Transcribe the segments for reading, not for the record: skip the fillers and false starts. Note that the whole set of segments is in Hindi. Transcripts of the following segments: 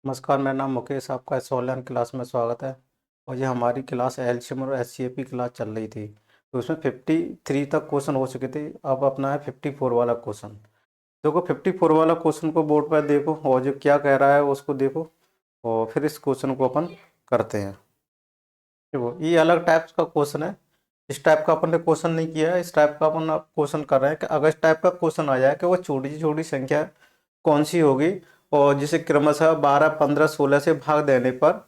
नमस्कार, मेरा नाम मुकेश, आपका इस ऑनलाइन क्लास में स्वागत है। और ये हमारी क्लास एलसीएम और एचसीएफ क्लास चल रही थी, तो उसमें 53 तक क्वेश्चन हो चुके थे। अब अपना है 54 वाला क्वेश्चन। देखो 54 वाला क्वेश्चन को बोर्ड पर देखो और जो क्या कह रहा है उसको देखो, और फिर इस क्वेश्चन को अपन करते हैं। देखो ये अलग टाइप्स का क्वेश्चन है। इस टाइप का अपन ने क्वेश्चन नहीं किया है। इस टाइप का अपन क्वेश्चन कर रहे हैं कि अगर इस टाइप का क्वेश्चन आ जाए कि वो छोटी छोटी संख्या कौन सी होगी, और जिसे क्रमशः 12, 15, 16 से भाग देने पर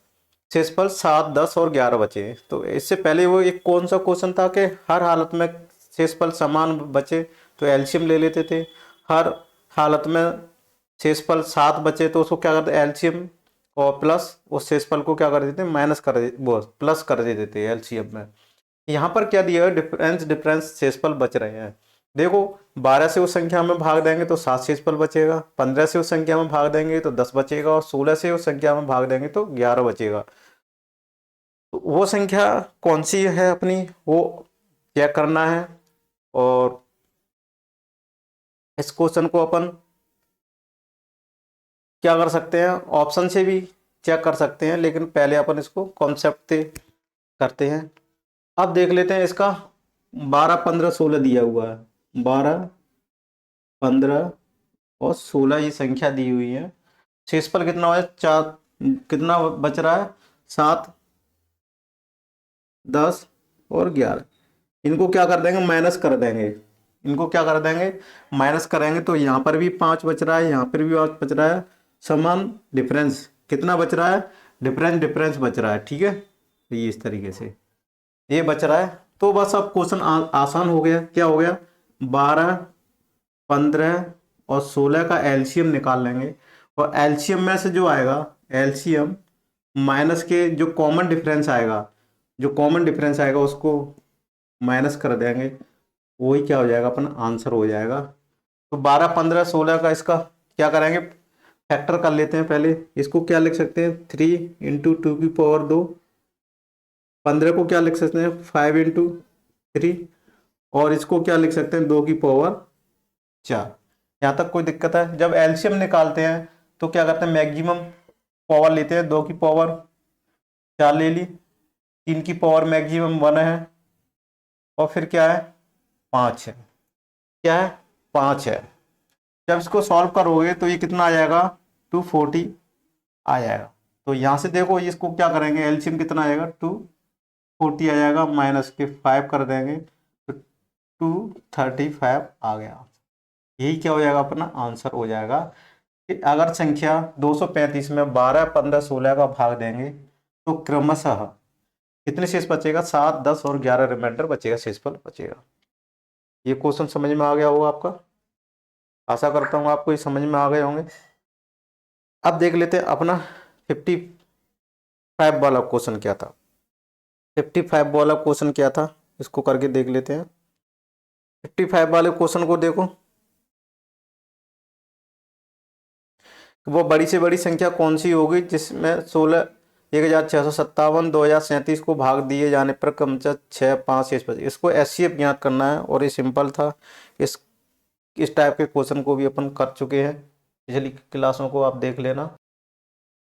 शेषफल 7, 10 और 11 बचे। तो इससे पहले वो एक कौन सा क्वेश्चन था कि हर हालत में शेषफल समान बचे तो एलसीएम ले लेते थे। हर हालत में शेषफल 7 बचे तो उसको क्या करते एलसीएम और प्लस उस शेषफल को क्या कर देते माइनस कर दे वो प्लस कर देते थे एलसीएम में। यहाँ पर क्या दिया है, डिफरेंस डिफरेंस शेषफल बच रहे हैं। देखो 12 से उस संख्या में भाग देंगे तो 7 शेषफल बचेगा, 15 से उस संख्या में भाग देंगे तो 10 बचेगा, और 16 से उस संख्या में भाग देंगे तो 11 बचेगा। तो वो संख्या कौन सी है अपनी, वो चेक करना है। और इस क्वेश्चन को अपन क्या कर सकते हैं, ऑप्शन से भी चेक कर सकते हैं, लेकिन पहले अपन इसको कॉन्सेप्ट से करते हैं। अब देख लेते हैं इसका 12, 15, 16 दिया हुआ है। 12, 15 और 16 ये संख्या दी हुई है। शेषफल कितना हुआ है, 4, कितना बच रहा है, 7, 10 और 11। इनको क्या कर देंगे, माइनस कर देंगे। इनको क्या कर देंगे, माइनस करेंगे तो यहाँ पर भी 5 बच रहा है, यहाँ पर भी 5 बच रहा है। समान डिफरेंस कितना बच रहा है, डिफरेंस डिफरेंस बच रहा है। ठीक है, तो ये इस तरीके से ये बच रहा है। तो बस अब क्वेश्चन आसान हो गया। क्या हो गया, 12, 15 और 16 का एलसीएम निकाल लेंगे, और एलसीएम में से जो आएगा, एलसीएम माइनस के जो कॉमन डिफरेंस आएगा, जो कॉमन डिफरेंस आएगा उसको माइनस कर देंगे, वही क्या हो जाएगा, अपना आंसर हो जाएगा। तो 12, 15, 16 का इसका क्या करेंगे, फैक्टर कर लेते हैं पहले। इसको क्या लिख सकते हैं, 3 × 2 की पावर 2। 15 को क्या लिख सकते हैं, 5 × 3। और इसको क्या लिख सकते हैं, 2 की पावर 4। यहाँ तक कोई दिक्कत है। जब एलसीएम निकालते हैं तो क्या करते हैं, मैक्सिमम पावर लेते हैं, 2 की पावर 4 ले ली, 3 की पावर मैक्सिमम 1 है, और फिर क्या है, 5 है। क्या है, 5 है। जब इसको सॉल्व करोगे तो ये कितना आ जाएगा, 240 आ जाएगा। तो यहाँ से देखो इसको क्या करेंगे, एलसीएम कितना आएगा, 240 आ जाएगा, माइनस के 5 कर देंगे तो 235 आ गया। यही क्या हो जाएगा, अपना आंसर हो जाएगा। कि अगर संख्या 235 में 12, 15, 16 का भाग देंगे तो क्रमशः कितने शेष बचेगा, 7, 10 और 11 रिमाइंडर बचेगा, शेषफल बचेगा। ये क्वेश्चन समझ में आ गया होगा आपका। आशा करता हूँ आपको ये समझ में आ गए होंगे। अब देख लेते हैं अपना 55 वाला क्वेश्चन क्या था। 55 वाला क्वेश्चन क्या था, इसको करके देख लेते हैं। 55 वाले क्वेश्चन को देखो, वो बड़ी से बड़ी संख्या कौन सी होगी जिसमें 16, 1657, 2037 को भाग दिए जाने पर क्रमशः 6, 5 शेष बचे। इसको एचसीएफ ज्ञात करना है, और ये सिंपल था। इस इस टाइप के क्वेश्चन को भी अपन कर चुके हैं, पिछली क्लासों को आप देख लेना।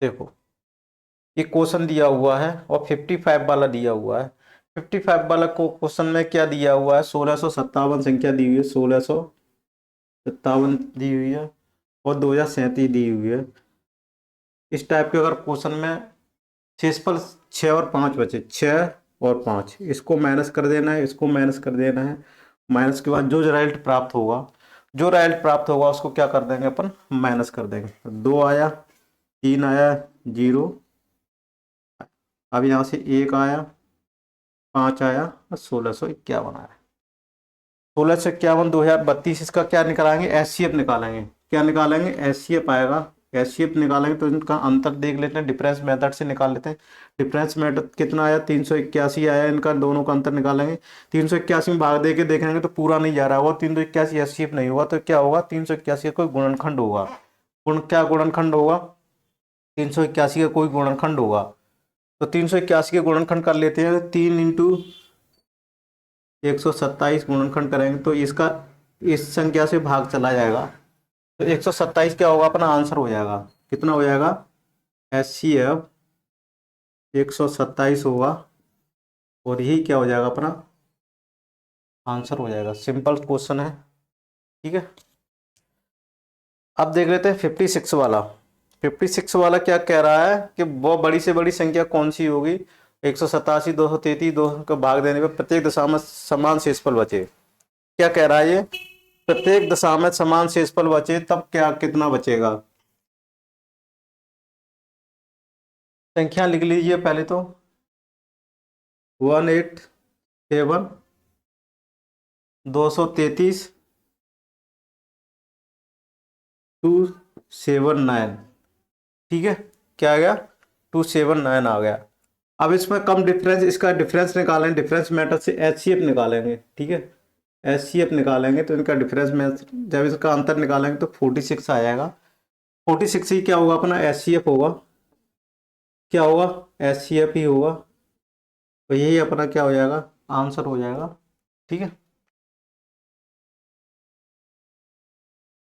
देखो ये क्वेश्चन दिया हुआ है और 55 वाला दिया हुआ है। 55 वाला को क्वेश्चन में क्या दिया हुआ है, 1657 संख्या दी हुई है, 1657 दी हुई है, और 2037 दी हुई है। इस टाइप के अगर क्वेश्चन में शेषफल 6 और 5 बचे, 6 और 5, इसको माइनस कर देना है, इसको माइनस कर देना है। माइनस के बाद जो रिजल्ट प्राप्त होगा, जो रिजल्ट प्राप्त होगा उसको क्या कर देंगे अपन, माइनस कर देंगे। 2 आया, 3 आया, 0। अब यहाँ से 1 आया, 5 आया, और 1651 आया। 1651, 2032, इसका क्या निकालेंगे, एचसीएफ निकालेंगे। क्या निकालेंगे, एचसीएफ आएगा। एचसीएफ निकालेंगे तो इनका अंतर देख लेते हैं, डिफरेंस मेथड से निकाल लेते हैं। डिफरेंस मेथड कितना आया, 381 आया। इनका दोनों का अंतर निकालेंगे। 381 में भाग दे के देखेंगे तो पूरा नहीं जा रहा होगा, 381 एचसीएफ नहीं हुआ तो क्या होगा, 381 का कोई गुणनखंड होगा। क्या गुणनखंड होगा, 381 का कोई गुणनखंड होगा। तो 381 के गुणनखंड कर लेते हैं, 3 × 127 गुणनखंड करेंगे तो इसका इस संख्या से भाग चला जाएगा, तो 127 क्या होगा, अपना आंसर हो जाएगा। कितना हो जाएगा, HCF 127 होगा और यही क्या हो जाएगा अपना आंसर हो जाएगा। सिंपल क्वेश्चन है, ठीक है। अब देख लेते हैं 56 वाला। 56 वाला क्या कह रहा है कि वो बड़ी से बड़ी संख्या कौन सी होगी, 187, 233, 2 का भाग देने पर प्रत्येक दशा में समान शेषफल बचे। क्या कह रहा है ये, प्रत्येक दशा में समान शेषफल बचे तब क्या कितना बचेगा। संख्या लिख लीजिए पहले तो 187, 233, 279, ठीक है। क्या आ गया, 279 आ गया। अब इसमें कम डिफरेंस, इसका डिफरेंस निकालें, डिफरेंस मेथड से HCF निकालेंगे, ठीक है। HCF निकालेंगे तो इनका डिफरेंस में जब इसका अंतर निकालेंगे तो 46 आ जाएगा। 46 ही क्या होगा अपना HCF होगा, क्या होगा HCF ही होगा। तो यही अपना क्या हो जाएगा आंसर हो जाएगा, ठीक है।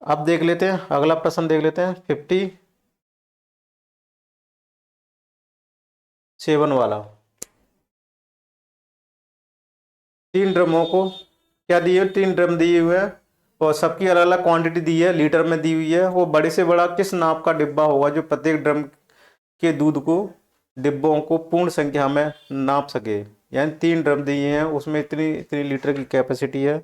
अब देख लेते हैं अगला प्रश्न, देख लेते हैं 57 वाला। 3 ड्रमों को क्या दिए, 3 ड्रम दिए हुए हैं और सबकी अलग अलग क्वांटिटी दी है, लीटर में दी हुई है। वो बड़े से बड़ा किस नाप का डिब्बा होगा जो प्रत्येक ड्रम के दूध को, डिब्बों को पूर्ण संख्या में नाप सके। यानी 3 ड्रम दिए हैं, उसमें इतनी इतनी लीटर की कैपेसिटी है।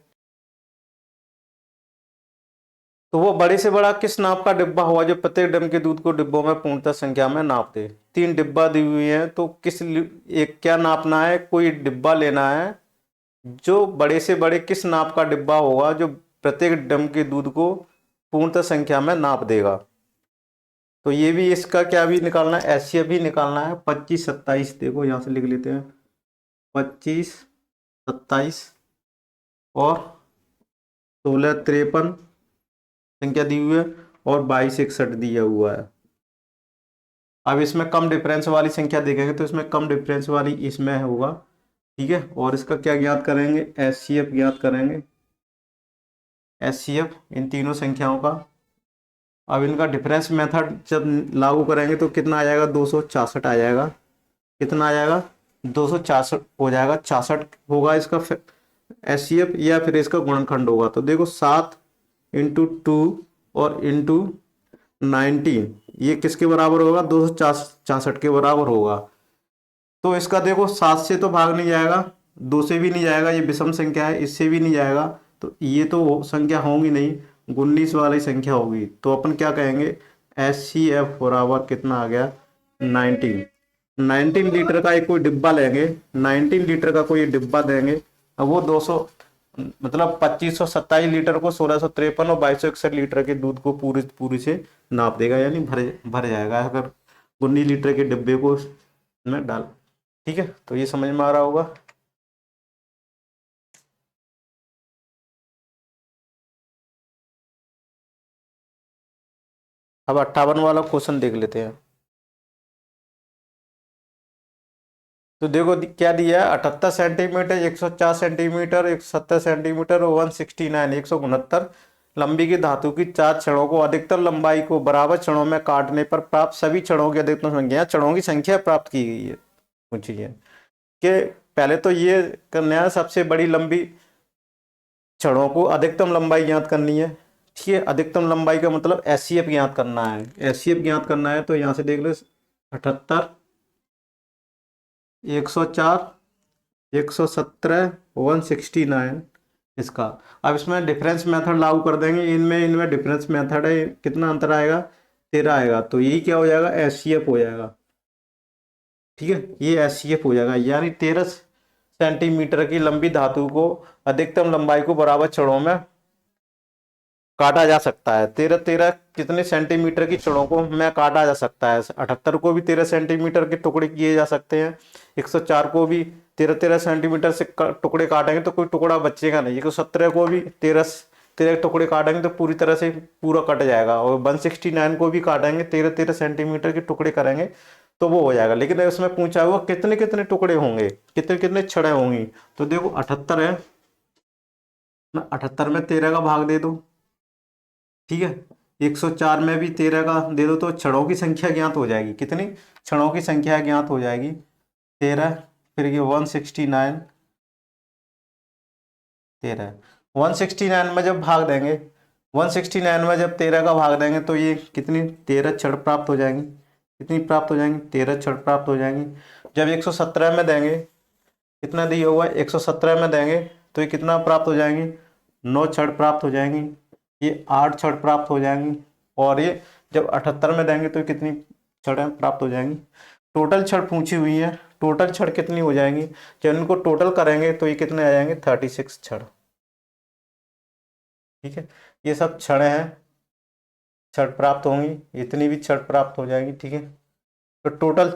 तो वो बड़े से बड़ा किस नाप का डिब्बा होगा जो प्रत्येक ड्रम के दूध को डिब्बों में पूर्णतः संख्या में नाप दे। 3 डिब्बा दी हुई है तो एक क्या नापना है, कोई डिब्बा लेना है जो बड़े से बड़े किस नाप का डिब्बा होगा जो प्रत्येक ड्रम के दूध को पूर्णतः संख्या में नाप देगा। तो ये भी इसका क्या भी निकालना है, HCF भी निकालना है। 25, 27 देखो यहाँ से लिख लेते हैं, 25, 27 और 16, 53 संख्या दी हुई है और 22, 61 दिया हुआ है। अब इसमें कम डिफरेंस वाली संख्या देखेंगे तो इसमें कम डिफरेंस वाली इसमें होगा, ठीक है। और इसका क्या ज्ञात करेंगे, HCF ज्ञात करेंगे, HCF इन तीनों संख्याओं का। अब इनका डिफरेंस मेथड जब लागू करेंगे तो कितना आ जाएगा, 266 आ जाएगा। कितना आ जाएगा, 266 हो जाएगा। 66 होगा इसका HCF या फिर इसका गुणनखंड होगा। तो देखो 7 इंटू 2 और इंटू 19 ये किसके बराबर होगा, 266 के बराबर होगा। तो इसका देखो 7 से तो भाग नहीं जाएगा, 2 से भी नहीं जाएगा, ये विषम संख्या है, इससे भी नहीं जाएगा। तो ये तो संख्या होंगी नहीं, 19 वाली संख्या होगी। तो अपन क्या कहेंगे, HCF बराबर कितना आ गया 19। 19 लीटर का एक कोई डिब्बा लेंगे, 19 लीटर का कोई डिब्बा देंगे। अब वो 200 मतलब 2527 लीटर को 1653 और 2261 लीटर के दूध को पूरी पूरी से नाप देगा, यानी भर भर जाएगा अगर 19 लीटर के डिब्बे को में डाल, ठीक है। तो ये समझ में आ रहा होगा। अब 58 वाला क्वेश्चन देख लेते हैं। तो देखो क्या दिया है, 78 सेंटीमीटर, 104 सेंटीमीटर, 170 सेंटीमीटर और 169 169 लंबी की धातु की 4 छड़ों को अधिकतम लंबाई को बराबर छड़ों में काटने पर प्राप्त सभी छड़ों की अधिकतम संख्या, छड़ों की संख्या प्राप्त की गई है। पूछी है कि पहले तो ये करना है सबसे बड़ी लंबी छड़ों को अधिकतम लंबाई ज्ञात करनी है, ठीक है। अधिकतम लंबाई का मतलब HCF ज्ञात करना है। HCF ज्ञात करना है तो यहाँ से देख लो 78, 104, 117, 169 इसका। अब इसमें डिफरेंस मेथड लागू कर देंगे, इनमें इनमें डिफरेंस मेथड है, कितना अंतर आएगा 13 आएगा। तो यही क्या हो जाएगा HCF हो जाएगा, ठीक है। ये HCF हो जाएगा, यानी 13 सेंटीमीटर की लंबी धातु को अधिकतम लंबाई को बराबर छड़ों में काटा जा सकता है। 13 13 कितने सेंटीमीटर की छड़ों को में काटा जा सकता है। 78 को भी 13 सेंटीमीटर के टुकड़े किए जा सकते हैं, 104 को भी 13 13 सेंटीमीटर से टुकड़े काटेंगे तो कोई टुकड़ा बचेगा नहीं। 117 को भी 13 13 टुकड़े काटेंगे तो पूरी तरह से पूरा कट जाएगा। और 169 को भी काटेंगे, 13 13 सेंटीमीटर के टुकड़े करेंगे तो वो हो जाएगा। लेकिन उसमें पूछा हुआ कितने कितने टुकड़े होंगे, कितने कितने छड़ें होंगी। तो देखो 78 है, 78 में 13 का भाग दे दो, ठीक है। 104 में भी 13 का दे दो तो क्षणों की संख्या ज्ञात हो जाएगी। कितनी क्षणों की संख्या ज्ञात हो जाएगी? 13। फिर ये 169, 13, 169 में जब भाग देंगे, 169 में जब 13 का भाग देंगे तो ये कितनी 13 क्षण प्राप्त हो जाएंगी। कितनी प्राप्त हो जाएंगी? 13 क्षण प्राप्त हो जाएंगी। जब 117 में देंगे, कितना दिया हुआ है? 117 में देंगे तो ये कितना प्राप्त हो जाएंगी? 9 क्षण प्राप्त हो जाएंगी। ये 8 क्षण प्राप्त हो जाएंगी। और ये जब 78 में देंगे तो कितनी क्षण प्राप्त हो जाएंगी? टोटल क्षण पूछी हुई है, टोटल क्षण कितनी हो जाएंगी? जब इनको टोटल करेंगे तो ये कितने आ जाएंगे? 36 क्षण। ठीक है, ये सब क्षण हैं, क्षण प्राप्त होंगी, इतनी भी क्षण प्राप्त हो जाएंगी। ठीक है, तो टोटल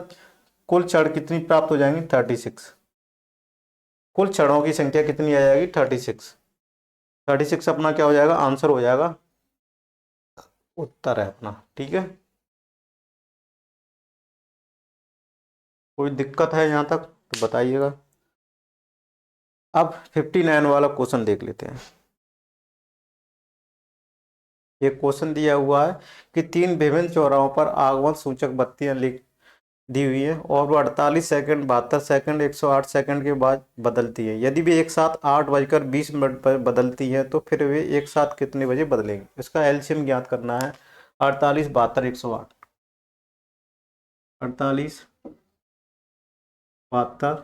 कुल क्षण कितनी प्राप्त हो जाएंगी? 36। कुल क्षणों की संख्या कितनी आ जाएगी? 36। 36 अपना क्या हो जाएगा? आंसर हो जाएगा, उत्तर है अपना। ठीक है, कोई दिक्कत है यहाँ तक तो बताइएगा। अब 59 वाला क्वेश्चन देख लेते हैं। एक क्वेश्चन दिया हुआ है कि 3 विभिन्न चौराहों पर आगमन सूचक बत्तियां लिख दी हुई है और वो 48 सेकंड, 72 सेकंड, 108 सेकंड के बाद बदलती है। यदि वे एक साथ 8:20 पर बदलती है तो फिर वे एक साथ कितने बजे बदलेंगे? इसका एलसीएम ज्ञात करना है। 48, 72, 108। 48, 72,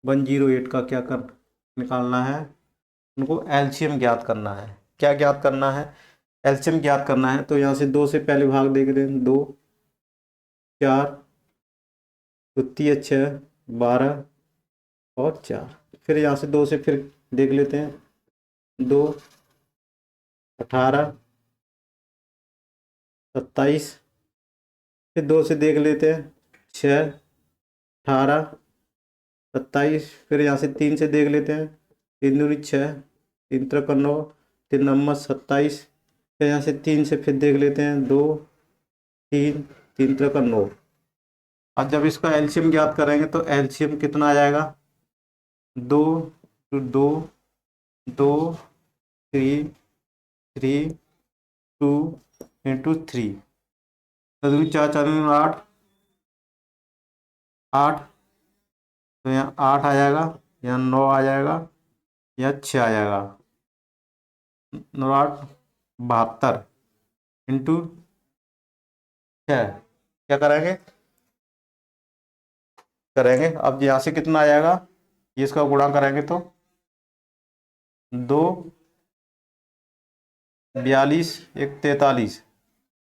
108 का क्या कर निकालना है? उनको एलसीएम ज्ञात करना है। क्या ज्ञात करना है? एलसीएम ज्ञात करना है। तो यहाँ से 2 से पहले भाग देख रहे हैं, 2, 4, द्वितीय 6, 12 और 4। फिर यहाँ से 2 से फिर देख लेते हैं, 2, 18, 27। फिर 2 से देख लेते हैं, 6, 18, 27। फिर यहाँ से 3 से देख लेते हैं, 3 दूनी 6, 3 त्रिक 9, 3 नंबर 27। फिर यहाँ से 3 से फिर देख लेते हैं, 2, 3, 3 त्रिक 9। अब जब इसका एलसीएम ज्ञात करेंगे तो एलसीएम कितना आ जाएगा? 2, 2, 2, 3, 3, 2 इंटू 3, 4, 4, 8, 8। तो यहाँ 8 आ जाएगा, यहाँ 9 आ जाएगा, यहाँ 6 आ जाएगा। 9, 8, 72 इंटू 6। क्या करेंगे? अब यहाँ से कितना आ जाएगा? ये इसका गुणा करेंगे तो 2, 42, 1, 43,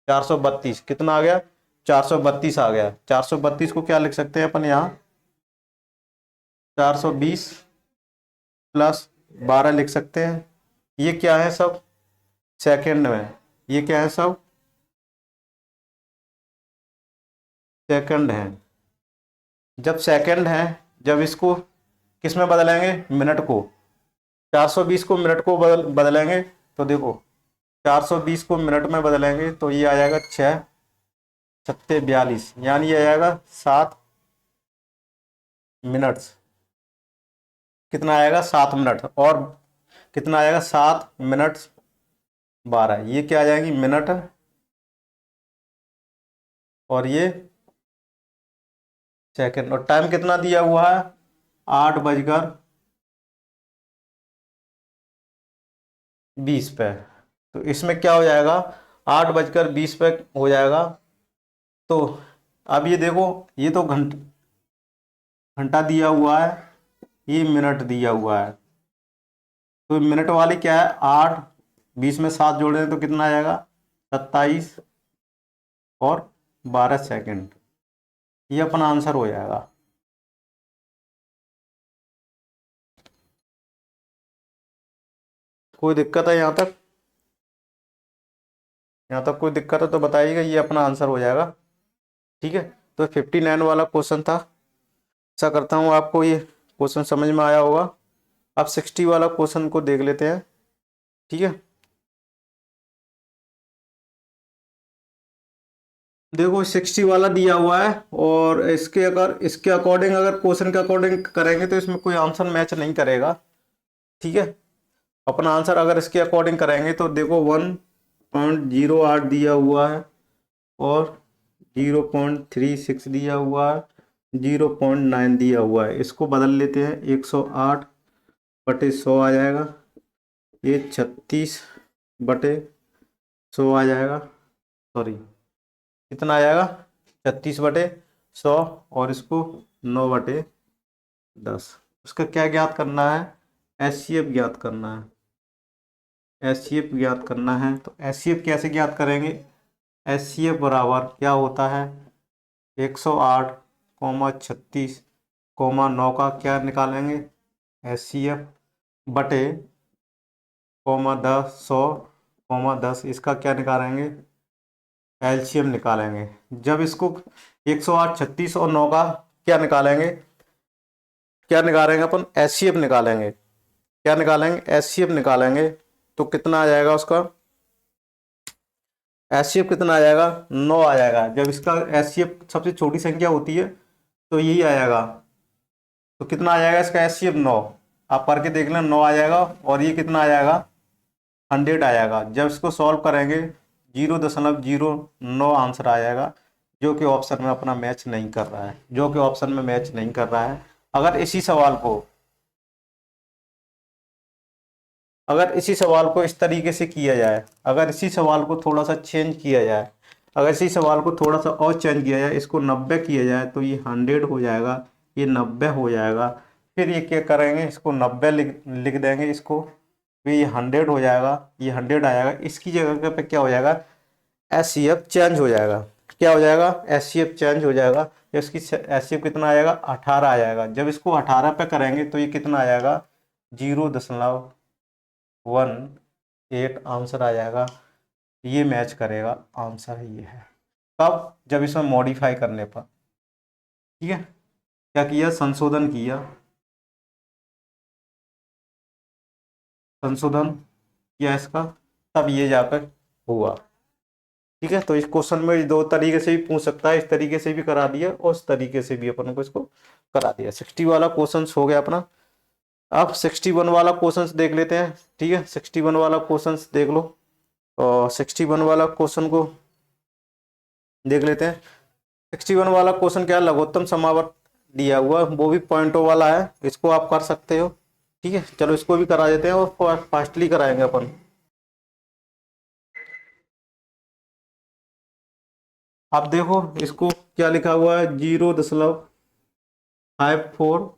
432। कितना आ गया? 432 आ गया। 432 को क्या लिख सकते हैं अपन यहाँ? 420 प्लस 12 लिख सकते हैं। ये क्या है? सब सेकंड में। ये क्या है? सब सेकंड है। जब सेकंड है, जब इसको किस में बदलेंगे? मिनट को। 420 को मिनट को बदलेंगे तो देखो, 420 को मिनट में बदलेंगे तो ये आ जाएगा 6, 7, 42, यानी ये आ जाएगा 7 मिनट्स। कितना आएगा? 7 मिनट। और कितना आएगा? 7 मिनट 12। ये क्या आ जाएगी? मिनट। और ये सेकंड। और टाइम कितना दिया हुआ है? 8:20 पे। तो इसमें क्या हो जाएगा? 8:20 पे हो जाएगा। तो अब ये देखो, ये तो घंटा दिया हुआ है, ये मिनट दिया हुआ है। तो मिनट वाली क्या है? 8:20 में 7 जोड़ दें तो कितना आ जाएगा? 27 और 12 सेकंड। ये अपना आंसर हो जाएगा। कोई दिक्कत है यहाँ तक? यहाँ तक कोई दिक्कत है तो बताइएगा। ये अपना आंसर हो जाएगा। ठीक है, तो 59 वाला क्वेश्चन था। ऐसा करता हूँ आपको ये क्वेश्चन समझ में आया होगा। अब 60 वाला क्वेश्चन को देख लेते हैं। ठीक है, देखो 60 वाला दिया हुआ है और इसके अकॉर्डिंग अगर क्वेश्चन के अकॉर्डिंग करेंगे तो इसमें कोई आंसर मैच नहीं करेगा। ठीक है, अपना आंसर अगर इसके अकॉर्डिंग करेंगे तो देखो 1, 0.08 दिया हुआ है और 0.36 दिया हुआ है, 0.9 दिया हुआ है। इसको बदल लेते हैं, 108/100 आ जाएगा, ये 36/100 आ जाएगा, सॉरी कितना आ जाएगा 36/100, और इसको 9/10। उसका क्या ज्ञात करना है, एचसीएफ ज्ञात करना है। एचसीएफ ज्ञात करना है तो एचसीएफ कैसे ज्ञात करेंगे, एचसीएफ बराबर क्या होता है, 108,36,9 का क्या निकालेंगे, एचसीएफ बटे 10, 100, 10, इसका क्या निकालेंगे, एलसीएम निकालेंगे। जब इसको 108, 36 और 9 का क्या निकालेंगे, क्या निकालेंगे अपन, एचसीएफ निकालेंगे। क्या निकालेंगे, एचसीएफ निकालेंगे तो कितना आ जाएगा, उसका एचसीएफ कितना आ जाएगा, 9 आ जाएगा। जब इसका एचसीएफ सबसे छोटी संख्या होती है तो यही आएगा, तो कितना आ जाएगा इसका एचसीएफ 9, आप करके देख लें, 9 आ जाएगा। और ये कितना आ जाएगा, 100 आ जाएगा। जब इसको सॉल्व करेंगे 0.09 आंसर आ जाएगा, जो कि ऑप्शन में अपना मैच नहीं कर रहा है, जो कि ऑप्शन में मैच नहीं कर रहा है। अगर इसी सवाल को इस तरीके से किया जाए, अगर इसी सवाल को थोड़ा सा चेंज किया जाए, अगर इसी सवाल को थोड़ा सा और चेंज किया जाए, इसको 90 किया जाए तो ये 100 हो जाएगा, ये 90 हो जाएगा। फिर ये क्या करेंगे, इसको 90 लिख देंगे, इसको फिर ये 100 हो जाएगा, ये 100 आ जाएगा। इसकी जगह पे क्या हो जाएगा, एचसीएफ चेंज हो जाएगा। क्या हो जाएगा, एचसीएफ चेंज हो जाएगा। जब इसकी एचसीएफ कितना आ जाएगा, 18 आ जाएगा। जब इसको 18 पे करेंगे तो ये कितना आ जाएगा, 0.18 आंसर आ जाएगा। ये मैच करेगा, आंसर ये है। कब, जब इसमें मॉडिफाई करने पर, ठीक है, क्या किया, संशोधन किया, संशोधन किया इसका, तब ये जाकर हुआ। ठीक है, तो इस क्वेश्चन में दो तरीके से भी पूछ सकता है, इस तरीके से भी करा दिया और उस तरीके से भी अपन को इसको करा दिया। 60 वाला क्वेश्चन हो गया अपना। अब 61 वाला क्वेश्चन देख लेते हैं। ठीक है, 61 वाला क्वेश्चन देख लो, और 61 वाला क्वेश्चन को देख लेते हैं। 61 वाला क्वेश्चन क्या है, लघुत्तम समावर्त दिया हुआ, वो भी पॉइंटों वाला है, इसको आप कर सकते हो। ठीक है, चलो इसको भी करा देते हैं और फास्टली कराएंगे अपन। अब देखो इसको क्या लिखा हुआ है, 0.54,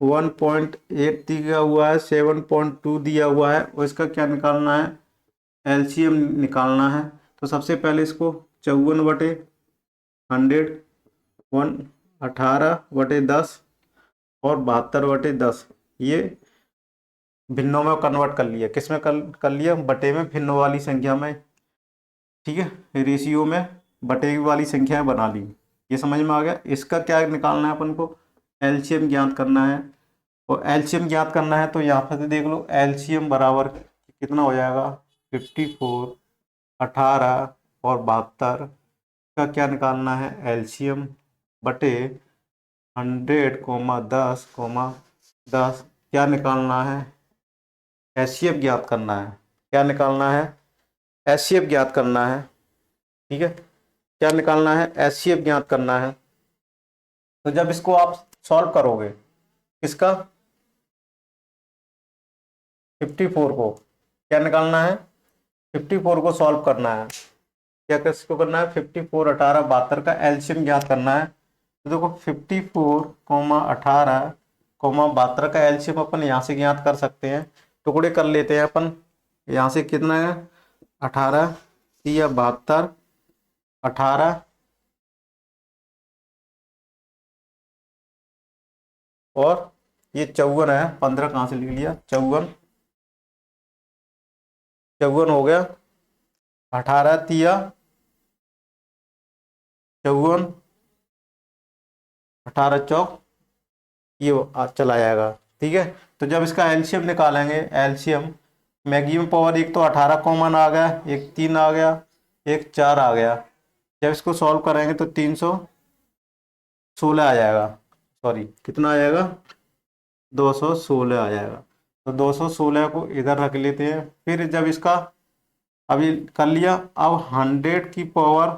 1.8 दिया हुआ है, 7.2 दिया हुआ है, और इसका क्या निकालना है, एलसीएम निकालना है। तो सबसे पहले इसको 54/100, 18/10 और 72/10, ये भिन्नों में कन्वर्ट कर लिया। किस में कर लिया, बटे में, भिन्न वाली संख्या में। ठीक है, रेशियो में बटे वाली संख्या बना ली। ये समझ में आ गया। इसका क्या निकालना है अपन को, एलसीएम ज्ञात करना है। और एलसीएम ज्ञात करना है तो यहाँ पर देख लो, एलसीएम बराबर कितना हो जाएगा, 54, 18 और 72 का क्या निकालना है, एलसीएम बटे 100, 10, 10 क्या निकालना है, एचसीएफ ज्ञात करना है। क्या निकालना है, एचसीएफ ज्ञात करना है। ठीक है, क्या निकालना है, एचसीएफ ज्ञात करना है। तो जब इसको आप सॉल्व करोगे, इसका 54 को क्या निकालना है, 54 को सॉल्व करना है। क्या किसको करना है, 54, 18, 72 का एलसीएम ज्ञात करना है। तो देखो 54, 18, 72 का एलसीएम अपन यहाँ से ज्ञात कर सकते हैं। टुकड़े कर लेते हैं अपन, यहाँ से कितना है, 18 या 72, 18 और ये 54 है, 15 कहाँ से लिख लिया, 54, 54 हो गया, 18 तिया 54, 18 चौक, ये चला जाएगा। ठीक है, तो जब इसका एलसीएम निकालेंगे, एलसीएम मैक्सिमम पावर, एक तो 18 कॉमन आ गया, एक 3 आ गया, एक 4 आ गया। जब इसको सॉल्व करेंगे तो 316 आ जाएगा, सॉरी कितना आ जाएगा, 216 आ जाएगा। तो 216 को इधर रख लेते हैं। फिर जब इसका अब ये कर लिया। अब 100 की पावर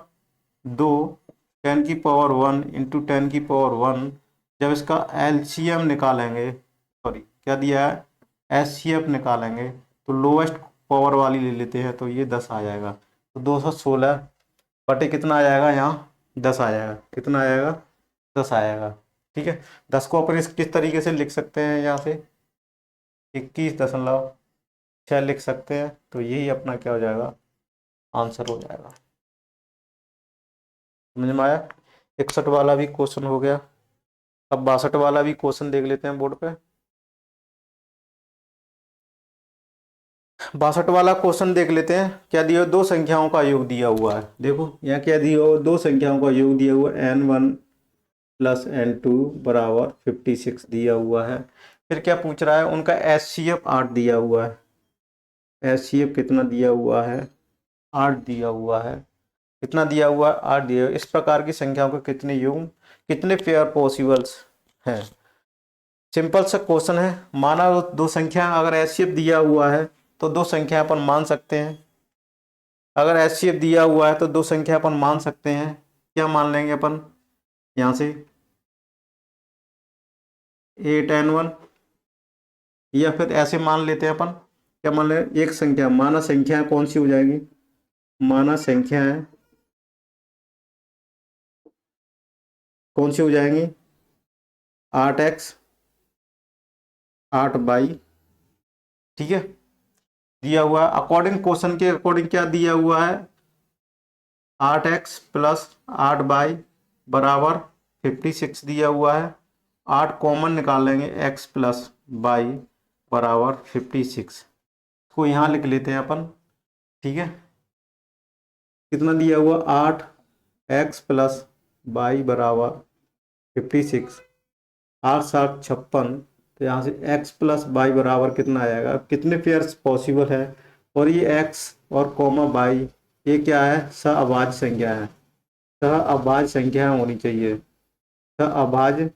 2 10 की पावर 1 इंटू 10 की पावर 1, जब इसका एलसीएम निकालेंगे, सॉरी क्या दिया है, एचसीएफ निकालेंगे, तो लोवेस्ट पावर वाली ले लेते हैं, तो ये 10 आ जाएगा। तो 216 बटे कितना आ जाएगा, यहाँ 10 आ जाएगा। कितना आ जाएगा, 10 आएगा। ठीक है, 10 को अपन किस तरीके से लिख सकते हैं, यहाँ से 21.6 लिख सकते हैं। तो यही अपना क्या हो जाएगा, आंसर हो जाएगा। समझ में आया। 61 वाला भी क्वेश्चन हो गया। अब 62 वाला भी क्वेश्चन देख लेते हैं बोर्ड पे। 62 वाला क्वेश्चन देख लेते हैं। क्या दिया हुआ, दो संख्याओं का योग दिया हुआ है। देखो यहाँ क्या दिया हुआ, दो संख्याओं का योग दिया हुआ है, n1 प्लस n2 बराबर 56 दिया हुआ है। फिर क्या पूछ रहा है, उनका एचसीएफ 8 दिया हुआ है। एचसीएफ कितना दिया हुआ है, 8 दिया हुआ है। कितना दिया हुआ है, 8 दिया हुआ है। इस प्रकार की संख्याओं के कितने योग, कितने पेयर पॉसिबल्स हैं। सिंपल सा क्वेश्चन है। माना दो संख्या, अगर एचसीएफ दिया हुआ है तो दो संख्या अपन मान सकते हैं। अगर एचसीएफ दिया हुआ है तो दो संख्या अपन मान सकते हैं। क्या मान लेंगे अपन यहाँ से, 8n1, या फिर ऐसे मान लेते हैं अपन। क्या मान लें, एक संख्या, माना संख्या कौन सी हो जाएगी, माना संख्या है कौन सी हो जाएंगी, 8x 8y। ठीक है, दिया हुआ अकॉर्डिंग क्वेश्चन के अकॉर्डिंग क्या दिया हुआ है, 8x प्लस 8y बराबर 56 दिया हुआ है। 8 कॉमन निकाल लेंगे, x प्लस y बराबर 56 को यहाँ लिख लेते हैं अपन। ठीक है, कितना दिया हुआ, 8x प्लस y बराबर 56, 8 7 56। तो यहाँ से x प्लस y बराबर कितना आएगा, कितने पेयर्स पॉसिबल है, और ये x और कॉमा y ये क्या है, सहअभाज्य संख्या है। सहअभाज्य संख्या होनी चाहिए, सहअभाज्य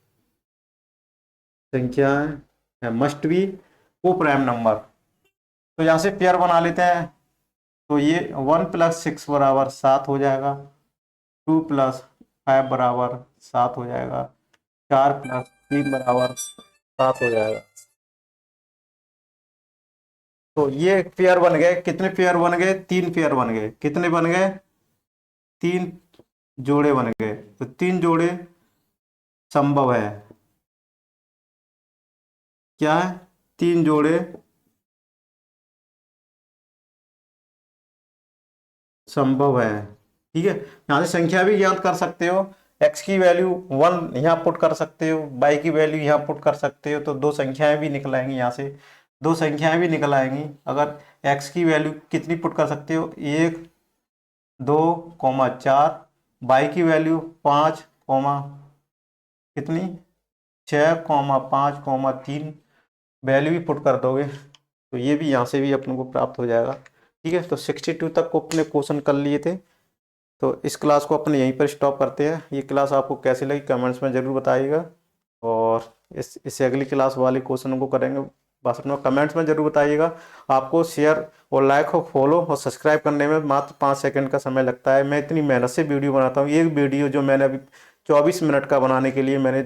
संख्या है, मस्ट बी को प्राइम नंबर। तो यहाँ से पेयर बना लेते हैं। तो ये 1 प्लस 6 बराबर 7 हो जाएगा, 2 प्लस 5 बराबर 7 हो जाएगा, 4 प्लस 3 बराबर 7 हो जाएगा। तो ये पेयर बन गए, कितने पेयर बन गए, 3 पेयर बन गए। कितने बन गए, 3 जोड़े बन गए। तो 3 जोड़े संभव है, क्या है, 3 जोड़े संभव है। ठीक है, यहाँ से संख्या भी ज्ञात कर सकते हो। x की वैल्यू 1 यहाँ पुट कर सकते हो, y की वैल्यू यहाँ पुट कर सकते हो, तो दो संख्याएं भी निकल आएंगी। यहाँ से दो संख्याएं भी निकल आएंगी। अगर x की वैल्यू कितनी पुट कर सकते हो, 1 2 4, y की वैल्यू 5 कितनी 6 5 3 वैल्यू भी पुट कर दोगे, तो ये भी यहाँ से भी अपने को प्राप्त हो जाएगा। ठीक है, तो 62 तक को अपने क्वेश्चन कर लिए थे। तो इस क्लास को अपने यहीं पर स्टॉप करते हैं। ये क्लास आपको कैसी लगी कमेंट्स में ज़रूर बताइएगा, और इससे अगली क्लास वाले क्वेश्चनों को करेंगे, बस अपना कमेंट्स में ज़रूर बताइएगा। आपको शेयर और लाइक और फॉलो और सब्सक्राइब करने में मात्र 5 सेकंड का समय लगता है। मैं इतनी मेहनत से वीडियो बनाता हूँ। एक वीडियो जो मैंने अभी 24 मिनट का बनाने के लिए मैंने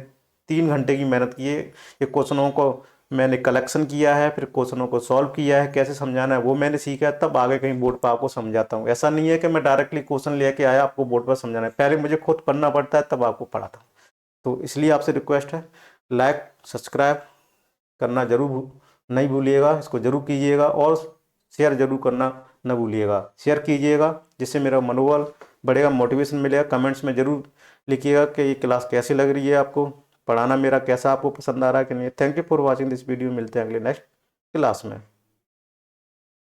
3 घंटे की मेहनत की है। ये क्वेश्चनों को मैंने कलेक्शन किया है, फिर क्वेश्चनों को सॉल्व किया है, कैसे समझाना है वो मैंने सीखा है, तब आगे कहीं बोर्ड पर आपको समझाता हूँ। ऐसा नहीं है कि मैं डायरेक्टली क्वेश्चन लेके आया आपको बोर्ड पर समझाना है, पहले मुझे खुद पढ़ना पड़ता है तब आपको पढ़ाता हूँ। तो इसलिए आपसे रिक्वेस्ट है, लाइक सब्सक्राइब करना जरूर नहीं भूलिएगा, इसको जरूर कीजिएगा, और शेयर जरूर करना न भूलिएगा। शेयर कीजिएगा जिससे मेरा मनोबल बढ़ेगा, मोटिवेशन मिलेगा। कमेंट्स में जरूर लिखिएगा कि ये क्लास कैसी लग रही है, आपको पढ़ाना मेरा कैसा आपको पसंद आ रहा है कि नहीं। Thank you for watching this video. मिलते हैं अगले नेक्स्ट क्लास में।